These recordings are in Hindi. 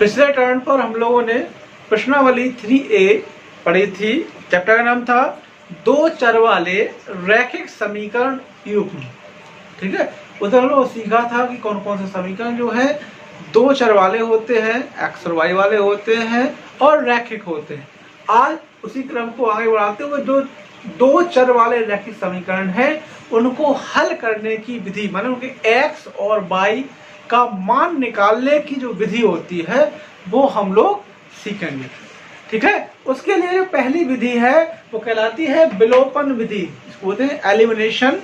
पिछले टर्न पर हम लोगों ने प्रश्नावली 3A पढ़ी थी। चैप्टर का नाम था दो चर वाले रैखिक समीकरण युग्म। ठीक है, उधर हम लोग सीखा था कि कौन कौन से समीकरण जो है दो चर वाले होते हैं, एक्स और वाई वाले होते हैं और रैखिक होते हैं। आज उसी क्रम को आगे बढ़ाते हुए जो दो चर वाले रैखिक समीकरण है उनको हल करने की विधि, माने उनके एक्स और वाई का मान निकालने की जो विधि होती है वो हम लोग सीखेंगे। ठीक है, उसके लिए जो पहली विधि है वो कहलाती है विलोपन विधि, इसको बोलते हैं एलिमिनेशन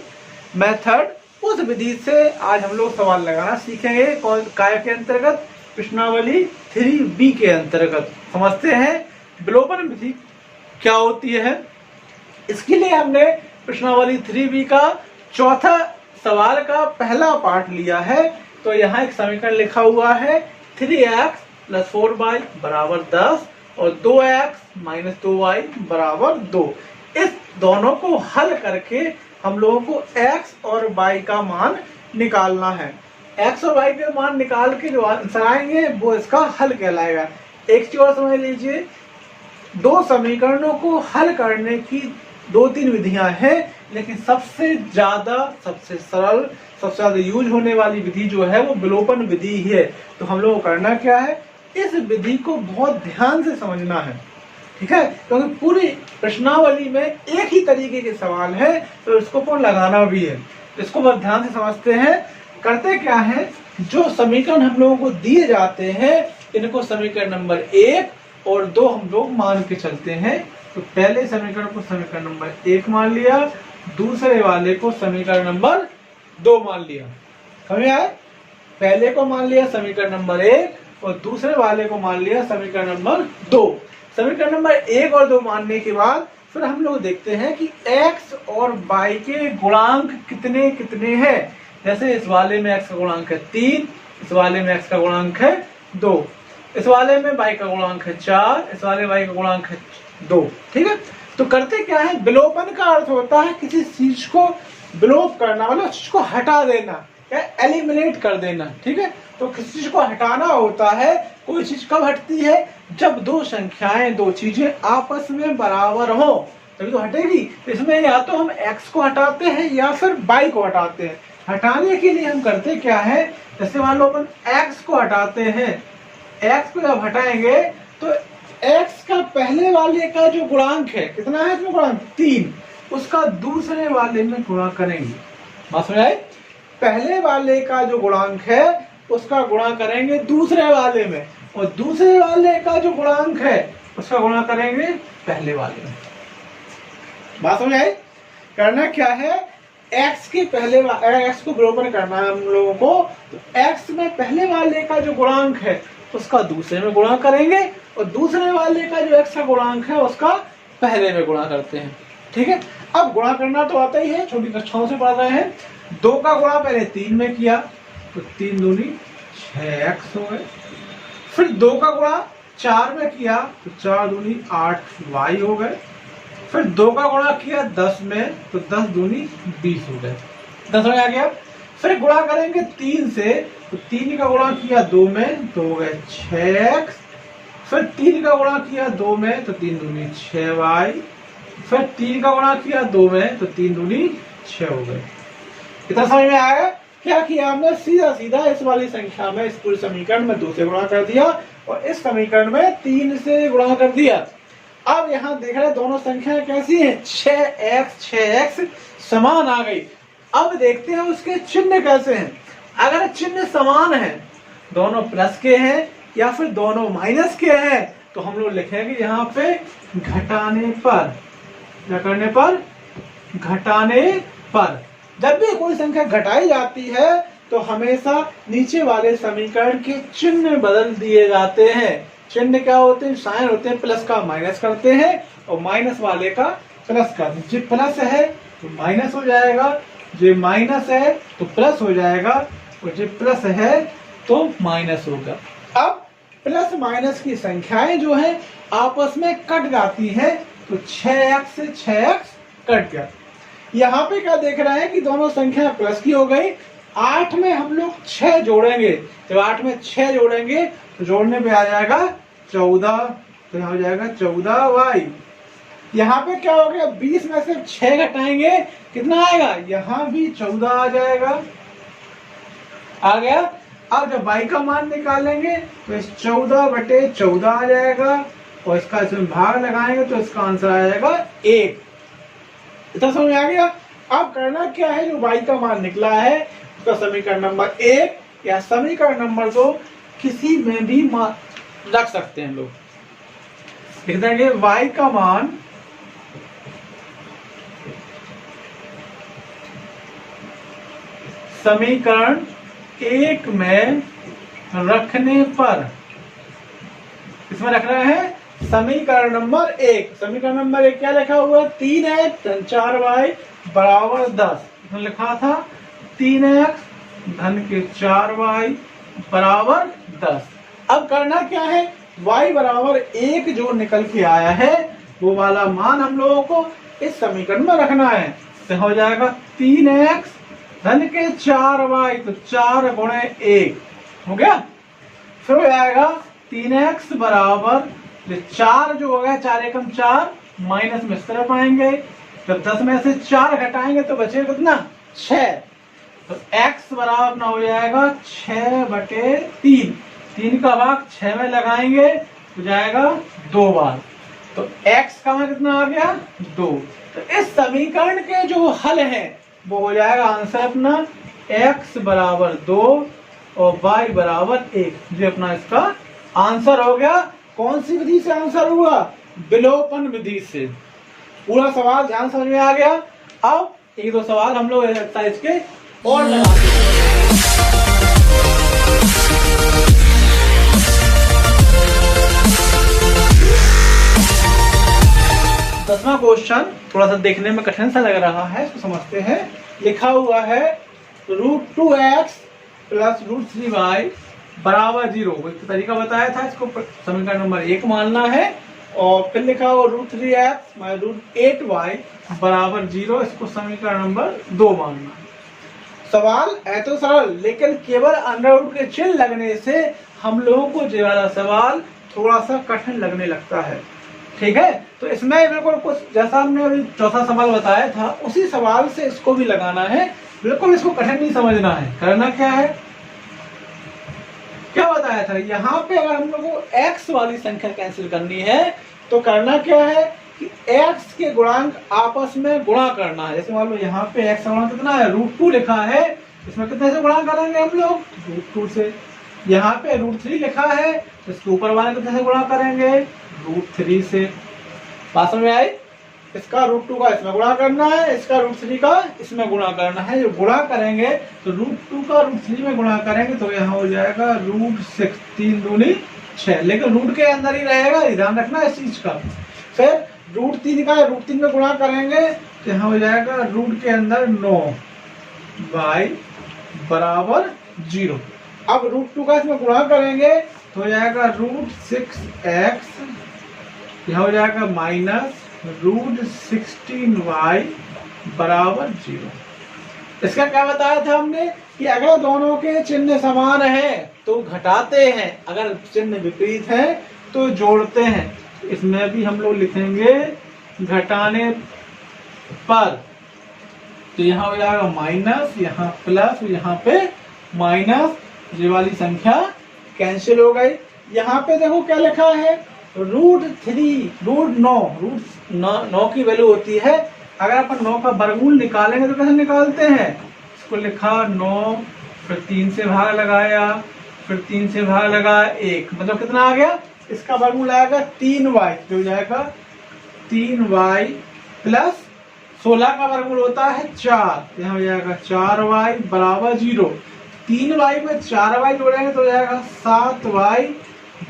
मेथड। उस विधि से आज हम लोग सवाल लगाना सीखेंगे। कौन काय के अंतर्गत? प्रश्नावली 3B के अंतर्गत। समझते हैं विलोपन विधि क्या होती है। इसके लिए हमने प्रश्नावली 3B का चौथा सवाल का पहला पार्ट लिया है। तो यहाँ एक समीकरण लिखा हुआ है 3x + 4y = 10 और 2x - 2y = 2। इस दोनों को हल करके हम लोगों को x और y का मान निकालना है। x और y के मान निकाल के जो आंसर आएंगे वो इसका हल कहलाएगा। एक चीज और समझ लीजिए, दो समीकरणों को हल करने की 2-3 विधियां हैं, लेकिन सबसे ज्यादा, सबसे सरल, सबसे ज्यादा यूज होने वाली विधि जो है वो विलोपन विधि ही है। तो हम लोग को करना क्या है, इस विधि को बहुत ध्यान से समझना है। ठीक है, क्योंकि पूरी प्रश्नावली में एक ही तरीके के सवाल है तो इसको कौन लगाना भी है। तो इसको बहुत ध्यान से समझते हैं। करते क्या है, जो समीकरण हम लोगों को दिए जाते हैं इनको समीकरण नंबर 1 और 2 हम लोग मान के चलते हैं। तो पहले समीकरण को समीकरण नंबर 1 मान लिया, दूसरे वाले को समीकरण नंबर 2 मान लिया। समझ आए? पहले को मान लिया समीकरण नंबर 1 और दूसरे वाले को मान लिया समीकरण नंबर 2। समीकरण नंबर 1 और 2 मानने के बाद फिर हम लोग देखते हैं कि x और y के गुणांक कितने कितने हैं। जैसे इस वाले में x का गुणांक है 3, इस वाले में x का गुणांक है 2, इस वाले में y का गुणांक है 4, इस वाले y का गुणांक है 2। ठीक है, तो करते क्या है, विलोपन का अर्थ होता है किसी चीज को विलोप करना, मतलब चीज को हटा देना या एलिमिनेट कर देना। ठीक है, तो किसी चीज को हटाना होता है। कोई चीज कब हटती है, जब दो संख्याएं, दो चीजें आपस में बराबर हो तभी तो हटेगी। तो इसमें या तो हम x को हटाते हैं या फिर y को हटाते हैं। हटाने के लिए हम करते क्या है, जैसे मान लो अपन x को हटाते हैं, x को जब हटाएंगे तो x का पहले वाले का जो गुणांक है, कितना है इसमें गुणांक 3, उसका दूसरे वाले में गुणा करेंगे। बात समझ आए? पहले वाले का जो गुणांक है उसका गुणा करेंगे दूसरे वाले में, और दूसरे वाले का जो गुणांक है उसका गुणा करेंगे पहले वाले में। बात समझ आई? करना क्या है, x के पहले x को विलोपन करना है हम लोगों को। तो x में पहले वाले का जो गुणांक है उसका दूसरे में गुणा करेंगे, और दूसरे वाले का जो x का गुणांक है उसका पहले में गुणा करते हैं। ठीक है, अब गुणा करना तो आता ही है, छोटी कक्षाओं से पढ़ रहे हैं। 2 का गुणा पहले 3 में किया तो 3 दूनी 6x हो गए। फिर 2 का गुणा 4 में किया तो 4 दूनी 8y हो गए। फिर 2 का गुणा किया 10 में तो 10 दूनी 20 हो गए। 10 में आ गया। फिर गुणा करेंगे 3 से, तो 3 का गुणा किया 2 में तो हो गए 6x। फिर 3 का गुणा किया 2 में तो 3 दूनी 6y। फिर 3 का गुणा किया 2 में तो 3 दूनी 6 हो गए। इतना समझ में आया? क्या किया हमने, सीधा सीधा इस वाली संख्या में, इस पूरे समीकरण में 2 से गुणा कर दिया और इस समीकरण में 3 से गुणा कर दिया। अब यहाँ देख रहे दोनों संख्याएं कैसी हैं, 6x समान आ गई। अब देखते हैं उसके चिन्ह कैसे हैं। अगर चिन्ह समान है, दोनों प्लस के हैं या फिर दोनों माइनस के हैं, तो हम लोग लिखेंगे यहाँ पे घटाने पर। क्या करने पर? घटाने पर। जब भी कोई संख्या घटाई जाती है तो हमेशा नीचे वाले समीकरण के चिन्ह बदल दिए जाते हैं। चिन्ह क्या होते हैं, साइन होते हैं, प्लस का माइनस करते हैं और माइनस वाले का प्लस करते हैं। जो प्लस है तो माइनस हो जाएगा, जो माइनस है तो प्लस हो जाएगा, और जो प्लस है तो माइनस होगा। अब प्लस माइनस की संख्याएं जो है आपस में कट जाती है, तो 6x से 6x कट गया। यहाँ पे क्या देख रहा है कि दोनों संख्या प्लस की हो गई, 8 में हम लोग 6 जोड़ेंगे, जब 8 में 6 जोड़ेंगे तो जोड़ने पे आ जाएगा 14, तो यहाँ हो जाएगा 14y। यहाँ पे क्या हो गया, 20 में से 6 घटाएंगे कितना आएगा, यहाँ भी 14 आ जाएगा, आ गया। अब जब y का मान निकालेंगे तो इस 14/14 आ जाएगा और इसका इसमें भाग लगाएंगे तो इसका आंसर आ जाएगा 1। इतना समझ में आ गया। अब करना क्या है, जो y का मान निकला है उसका समीकरण नंबर 1 या समीकरण नंबर 2 किसी में भी रख सकते हैं लोग। लिख देंगे y का मान समीकरण 1 में रखने पर, इसमें रख रहे हैं समीकरण नंबर 1। समीकरण नंबर 1 क्या लिखा हुआ है, 3x धन 4y बराबर 10। इसमें लिखा था 3x धन के 4y बराबर 10। अब करना क्या है, y बराबर 1 जो निकल के आया है वो वाला मान हम लोगों को इस समीकरण में रखना है। तो हो जाएगा 3x धन के 4y, तो 4 गुणे 1 हो गया। फिर हो जाएगा 3x बराबर 4 जो हो गया, 4 एकम 4 माइनस में इस तरफ आएंगे, जब 10 में से 4 घटाएंगे तो बचेगा कितना, 6। तो x बराबर ना हो जाएगा 6/3, 3 का भाग 6 में लगाएंगे हो जाएगा 2 बार, तो x का मान कितना आ गया 2। तो इस समीकरण के जो हल है वो हो जाएगा आंसर अपना x बराबर 2 और y बराबर 1। ये अपना इसका आंसर हो गया। कौन सी विधि से आंसर हुआ, विलोपन विधि से। पूरा सवाल ध्यान समझ में आ गया। अब 1-2 सवाल हम लोग एक्सरसाइज के और लगाते हैं। 10वां क्वेश्चन थोड़ा सा देखने में कठिन सा लग रहा है, इसको समझते हैं। लिखा हुआ है √2x प्लस √3y बराबर 0। इसका तरीका बताया था, इसको समीकरण नंबर 1 मानना है। और फिर लिखा हुआ √3x √8y बराबर 0, इसको समीकरण नंबर 2 मानना है। सवाल है तो सरल, लेकिन केवल अंडरवुड के चिन्ह लगने से हम लोगों को ये वाला सवाल थोड़ा सा कठिन लगने लगता है। ठीक है, तो इसमें बिल्कुल कुछ जैसा हमने अभी चौथा सवाल बताया था उसी सवाल से इसको भी लगाना है। बिल्कुल इसको कठिन नहीं समझना है। करना क्या है, क्या बताया था, यहाँ पे अगर हम लोग को x वाली संख्या कैंसिल करनी है तो करना क्या है कि x के गुणांक आपस में गुणा करना है। जैसे मान लो यहाँ पे x का गुणांक कितना है, √2 लिखा है, इसमें कितने से गुणा करेंगे हम लोग, √2 से। यहाँ पे √3 लिखा है, तो इसके ऊपर वाले कितने से गुणा करेंगे, √3 से। बात समझ में आई। इसका √2 का इसमें गुणा करना है, इसका √3 का इसमें गुणा करना है। जो गुणा करेंगे तो √2 का √3 में गुणा करेंगे तो यहाँ हो जाएगा √6, 3 दूनी 6, लेकिन रूट के अंदर ही रहेगा, ध्यान रखना इस चीज का। फिर √3 का √3 में गुणा करेंगे तो यहाँ हो जाएगा रूट के अंदर 9 y बराबर 0। अब √2 का इसमें गुणा करेंगे तो हो जाएगा √6x, यहाँ हो जाएगा माइनस √16y बराबर 0। इसका क्या बताया था हमने कि अगर दोनों के चिन्ह समान है तो घटाते हैं, अगर चिन्ह विपरीत है तो जोड़ते हैं। इसमें भी हम लोग लिखेंगे घटाने पर, तो यहाँ हो जाएगा माइनस, यहाँ प्लस, यहाँ पे माइनस, ये वाली संख्या कैंसिल हो गई। यहाँ पे देखो क्या लिखा है, √9 की वैल्यू होती है। अगर अपन 9 का वर्गमूल निकालेंगे तो कैसे निकालते हैं, इसको लिखा 9, फिर 3 से भाग लगाया, फिर 3 से भाग लगाया 1, मतलब कितना आ गया, इसका वर्गमूल आएगा 3y, जो हो जाएगा 3y प्लस 16 का वर्गमूल होता है 4, यहाँ हो जाएगा 4y बराबर 0। 3y में 4y जोड़ेंगे तो हो जाएगा 7y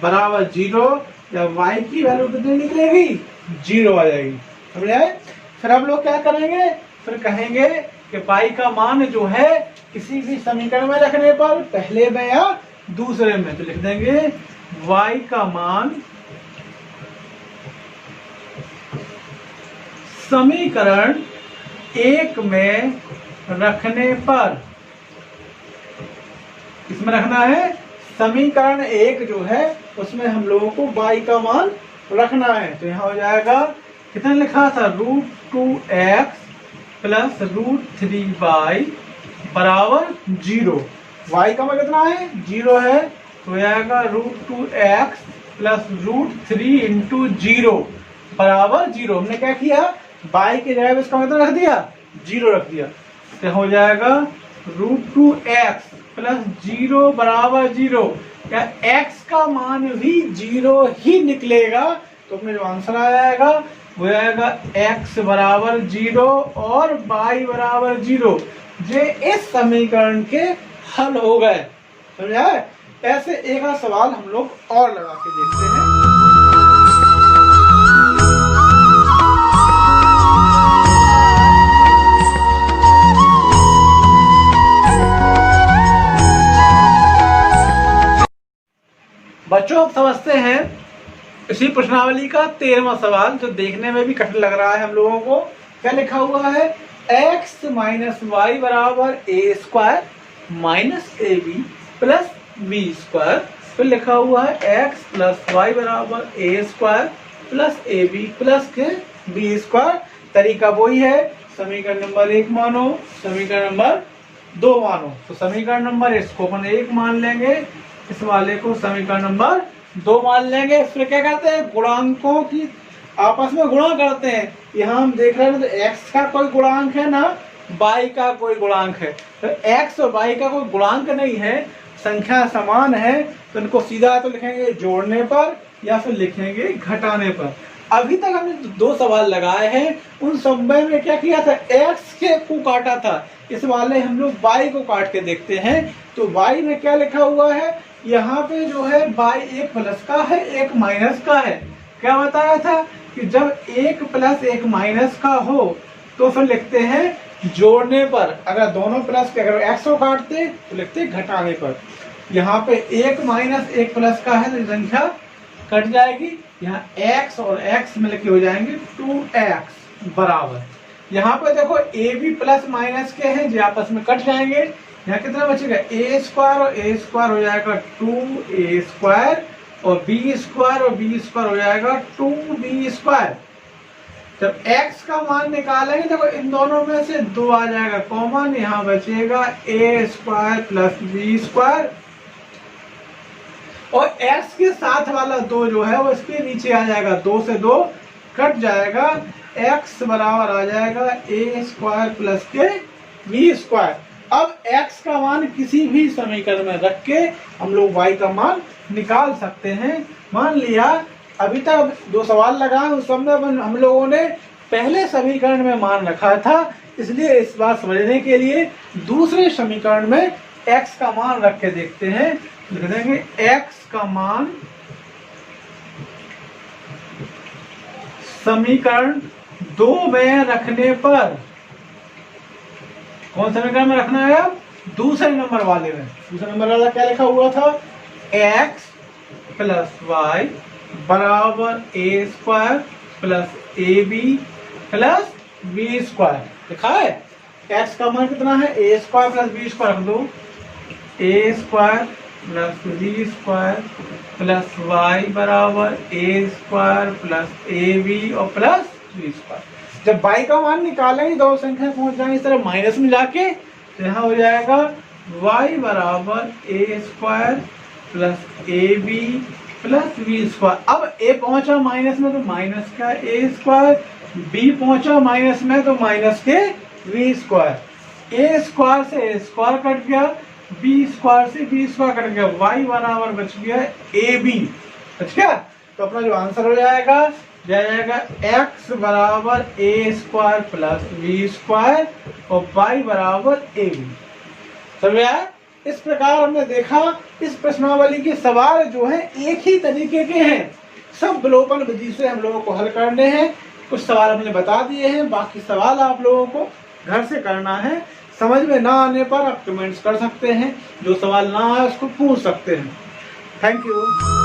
बराबर 0। या y की वैल्यू कितनी निकलेगी, 0 आ जाएगी। समझ आए। फिर हम लोग क्या करेंगे, फिर कहेंगे कि y का मान जो है किसी भी समीकरण में रखने पर पहले में या दूसरे में, तो लिख देंगे y का मान समीकरण 1 में रखने पर इसमें रखना है समीकरण 1 जो है उसमें हम लोगों को y का मान रखना है। तो यहाँ हो जाएगा कितना लिखा था, √2x प्लस √3y बराबर 0। y का मान कितना है, 0 है, तो हो जाएगा √2x प्लस √3 इंटू 0 बराबर 0। हमने क्या किया, y के जगह इसका मतलब रख दिया 0 रख दिया, तो हो जाएगा √2x प्लस 0 बराबर 0। या x का मान भी 0 ही निकलेगा, तो अपने जो आंसर आ जाएगा वो आएगा x बराबर 0 और y बराबर 0। ये इस समीकरण के हल हो गए, समझा है। ऐसे एक आध सवाल हम लोग और लगा के देखते हैं। बच्चों अब समझते हैं इसी प्रश्नावली का 13वां सवाल, जो देखने में भी कठिन लग रहा है हम लोगों को। क्या लिखा हुआ है, x माइनस वाई बराबर a square minus a b plus b square. फिर लिखा हुआ है x प्लस वाई बराबर a square plus a b plus के बी स्क्वायर। तरीका वही है, समीकरण नंबर 1 मानो, समीकरण नंबर 2 मानो। तो समीकरण नंबर इसको अपन 1 मान लेंगे, इस वाले को समीकरण नंबर 2 मान लेंगे। फिर क्या करते हैं, गुणांकों की आपस में गुणा करते हैं। यहाँ हम देख रहे हैं तो x का कोई गुणांक है ना y का कोई गुणांक है, तो x और y का कोई गुणांक नहीं है, संख्या समान है, तो इनको सीधा तो लिखेंगे जोड़ने पर या फिर लिखेंगे घटाने पर। अभी तक हमने 2 सवाल लगाए हैं, उन सब में क्या किया था, x के को काटा था, इस वाले हम लोग y को काट के देखते हैं। तो y में क्या लिखा हुआ है, यहाँ पे जो है y एक प्लस का है एक माइनस का है। क्या बताया था कि जब एक प्लस एक माइनस का हो तो फिर लिखते हैं जोड़ने पर, अगर दोनों प्लस के अगर x को काटते तो लिखते घटाने पर। यहाँ पे एक माइनस एक प्लस का है तो संख्या कट जाएगी, यहाँ x और x मिल के हो जाएंगे 2x बराबर। यहाँ पे देखो ए भी प्लस माइनस के हैं जो आपस में कट जाएंगे, यहाँ कितना बचेगा, ए स्क्वायर और ए स्क्वायर हो जाएगा 2a स्क्वायर और बी स्क्वायर और बी स्क्वायर हो जाएगा 2b स्क्वायर। जब x का मान निकालेंगे देखो इन दोनों में से 2 आ जाएगा कॉमन, यहाँ बचेगा a square plus b square और x के साथ वाला 2 जो है वो इसके नीचे आ जाएगा, 2 से 2 कट जाएगा, x बराबर आ जाएगा a स्क्वायर प्लस के बी स्क्वायर। अब x का मान किसी भी समीकरण में रख के हम लोग y का मान निकाल सकते हैं। मान लिया अभी तक 2 सवाल लगाए, उस समय हम लोगों ने पहले समीकरण में मान रखा था, इसलिए इस बार समझने के लिए दूसरे समीकरण में x का मान रख के देखते हैं। लिख देंगे x का मान समीकरण 2 में रखने पर, कौन समीकरण में रखना है, अब दूसरे नंबर वाले में। दूसरे नंबर वाला क्या लिखा हुआ था, x प्लस वाई बराबर a square plus a b plus b square लिखा है। x का मान कितना है, a square plus b square रख दो, a square plus b square plus y बराबर a square plus a b और प्लस बी स्क्वायर। जब y का मान निकालेंगे 2 संख्या पहुंच जाएंगे इस तरह माइनस में जाके, तो यहाँ हो जाएगा y बराबर a square plus a b plus b square. अब a पहुंचा माइनस में तो माइनस का ए स्क्वायर, b पहुंचा माइनस में तो माइनस के बी स्क्वायर, ए स्क्वायर से ए स्क्वायर कट गया, बी स्क्वायर से बी स्क्वायर कट गया, y बराबर बच गया ए बी, बच गया। तो अपना जो आंसर हो जाएगा x बराबर a square plus b square और y बराबर ए बी। समझा? इस प्रकार हमने देखा इस प्रश्नावली के सवाल जो है एक ही तरीके के हैं, सब विलोपन विधि से हम लोगों को हल करने हैं। कुछ सवाल हमने बता दिए हैं, बाकी सवाल आप लोगों को घर से करना है। समझ में ना आने पर आप कमेंट्स कर सकते हैं, जो सवाल ना आए उसको पूछ सकते हैं। Thank you.